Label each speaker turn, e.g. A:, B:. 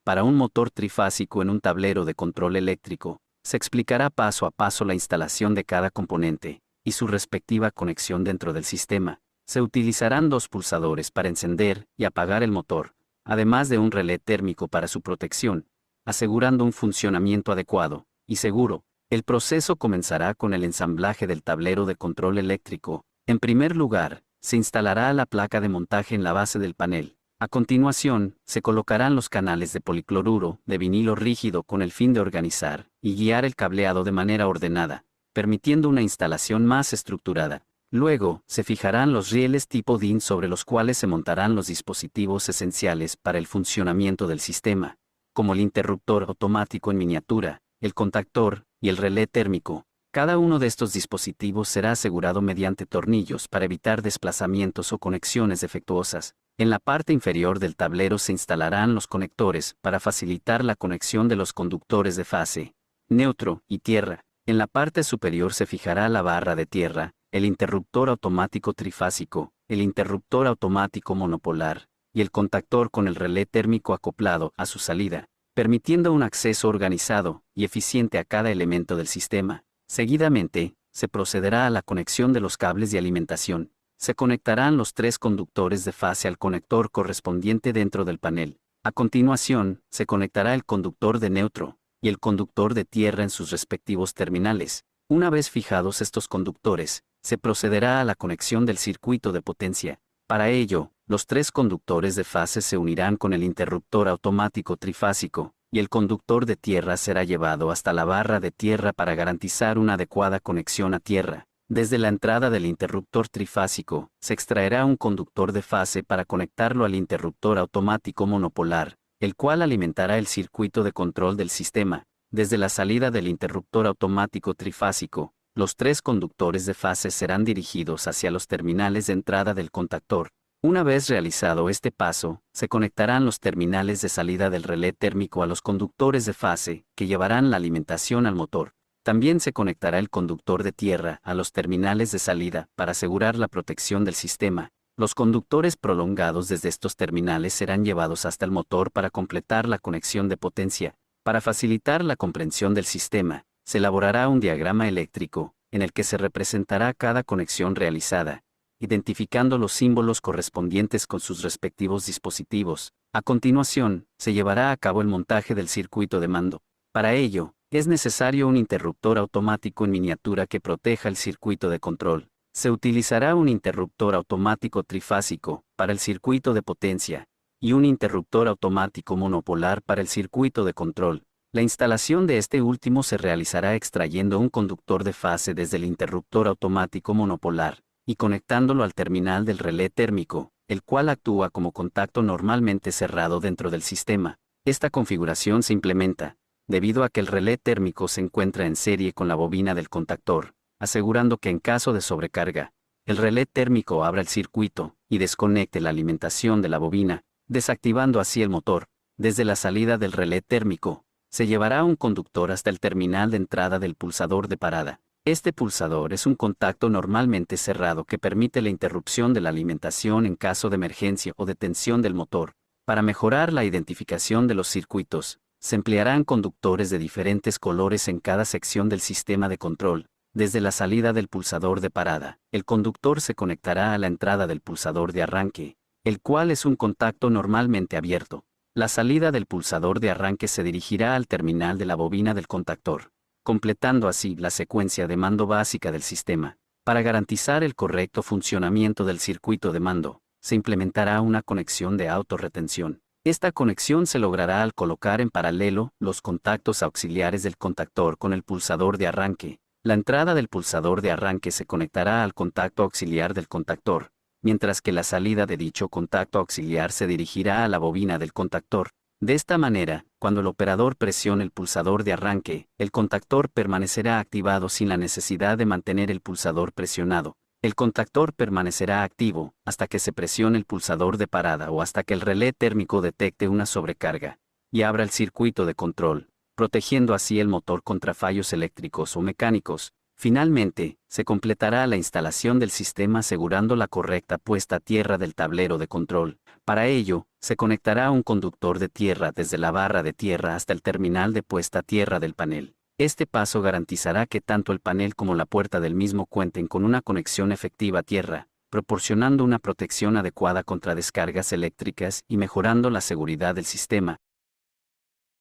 A: para un motor trifásico en un tablero de control eléctrico, se explicará paso a paso la instalación de cada componente y su respectiva conexión dentro del sistema. Se utilizarán dos pulsadores para encender y apagar el motor, además de un relé térmico para su protección, asegurando un funcionamiento adecuado y seguro. El proceso comenzará con el ensamblaje del tablero de control eléctrico. En primer lugar, se instalará la placa de montaje en la base del panel. A continuación, se colocarán los canales de policloruro de vinilo rígido con el fin de organizar y guiar el cableado de manera ordenada, permitiendo una instalación más estructurada. Luego, se fijarán los rieles tipo DIN sobre los cuales se montarán los dispositivos esenciales para el funcionamiento del sistema, como el interruptor automático en miniatura, el contactor y el relé térmico. Cada uno de estos dispositivos será asegurado mediante tornillos para evitar desplazamientos o conexiones defectuosas. En la parte inferior del tablero se instalarán los conectores para facilitar la conexión de los conductores de fase, neutro y tierra. En la parte superior se fijará la barra de tierra, el interruptor automático trifásico, el interruptor automático monopolar y el contactor con el relé térmico acoplado a su salida, permitiendo un acceso organizado y eficiente a cada elemento del sistema. Seguidamente, se procederá a la conexión de los cables de alimentación. Se conectarán los tres conductores de fase al conector correspondiente dentro del panel. A continuación, se conectará el conductor de neutro y el conductor de tierra en sus respectivos terminales. Una vez fijados estos conductores, se procederá a la conexión del circuito de potencia. Para ello, los tres conductores de fase se unirán con el interruptor automático trifásico, y el conductor de tierra será llevado hasta la barra de tierra para garantizar una adecuada conexión a tierra. Desde la entrada del interruptor trifásico, se extraerá un conductor de fase para conectarlo al interruptor automático monopolar, el cual alimentará el circuito de control del sistema. Desde la salida del interruptor automático trifásico, los tres conductores de fase serán dirigidos hacia los terminales de entrada del contactor. Una vez realizado este paso, se conectarán los terminales de salida del relé térmico a los conductores de fase, que llevarán la alimentación al motor. También se conectará el conductor de tierra a los terminales de salida para asegurar la protección del sistema. Los conductores prolongados desde estos terminales serán llevados hasta el motor para completar la conexión de potencia. Para facilitar la comprensión del sistema, se elaborará un diagrama eléctrico, en el que se representará cada conexión realizada, identificando los símbolos correspondientes con sus respectivos dispositivos. A continuación, se llevará a cabo el montaje del circuito de mando. Para ello, es necesario un interruptor automático en miniatura que proteja el circuito de control. Se utilizará un interruptor automático trifásico para el circuito de potencia y un interruptor automático monopolar para el circuito de control. La instalación de este último se realizará extrayendo un conductor de fase desde el interruptor automático monopolar y conectándolo al terminal del relé térmico, el cual actúa como contacto normalmente cerrado dentro del sistema. Esta configuración se implementa debido a que el relé térmico se encuentra en serie con la bobina del contactor, asegurando que en caso de sobrecarga, el relé térmico abra el circuito y desconecte la alimentación de la bobina, desactivando así el motor. Desde la salida del relé térmico, se llevará un conductor hasta el terminal de entrada del pulsador de parada. Este pulsador es un contacto normalmente cerrado que permite la interrupción de la alimentación en caso de emergencia o detención del motor. Para mejorar la identificación de los circuitos, se emplearán conductores de diferentes colores en cada sección del sistema de control. Desde la salida del pulsador de parada, el conductor se conectará a la entrada del pulsador de arranque, el cual es un contacto normalmente abierto. La salida del pulsador de arranque se dirigirá al terminal de la bobina del contactor, completando así la secuencia de mando básica del sistema. Para garantizar el correcto funcionamiento del circuito de mando, se implementará una conexión de autorretención. Esta conexión se logrará al colocar en paralelo los contactos auxiliares del contactor con el pulsador de arranque. La entrada del pulsador de arranque se conectará al contacto auxiliar del contactor, mientras que la salida de dicho contacto auxiliar se dirigirá a la bobina del contactor. De esta manera, cuando el operador presione el pulsador de arranque, el contactor permanecerá activado sin la necesidad de mantener el pulsador presionado. El contactor permanecerá activo hasta que se presione el pulsador de parada o hasta que el relé térmico detecte una sobrecarga y abra el circuito de control, protegiendo así el motor contra fallos eléctricos o mecánicos. Finalmente, se completará la instalación del sistema asegurando la correcta puesta a tierra del tablero de control. Para ello, se conectará un conductor de tierra desde la barra de tierra hasta el terminal de puesta a tierra del panel. Este paso garantizará que tanto el panel como la puerta del mismo cuenten con una conexión efectiva a tierra, proporcionando una protección adecuada contra descargas eléctricas y mejorando la seguridad del sistema.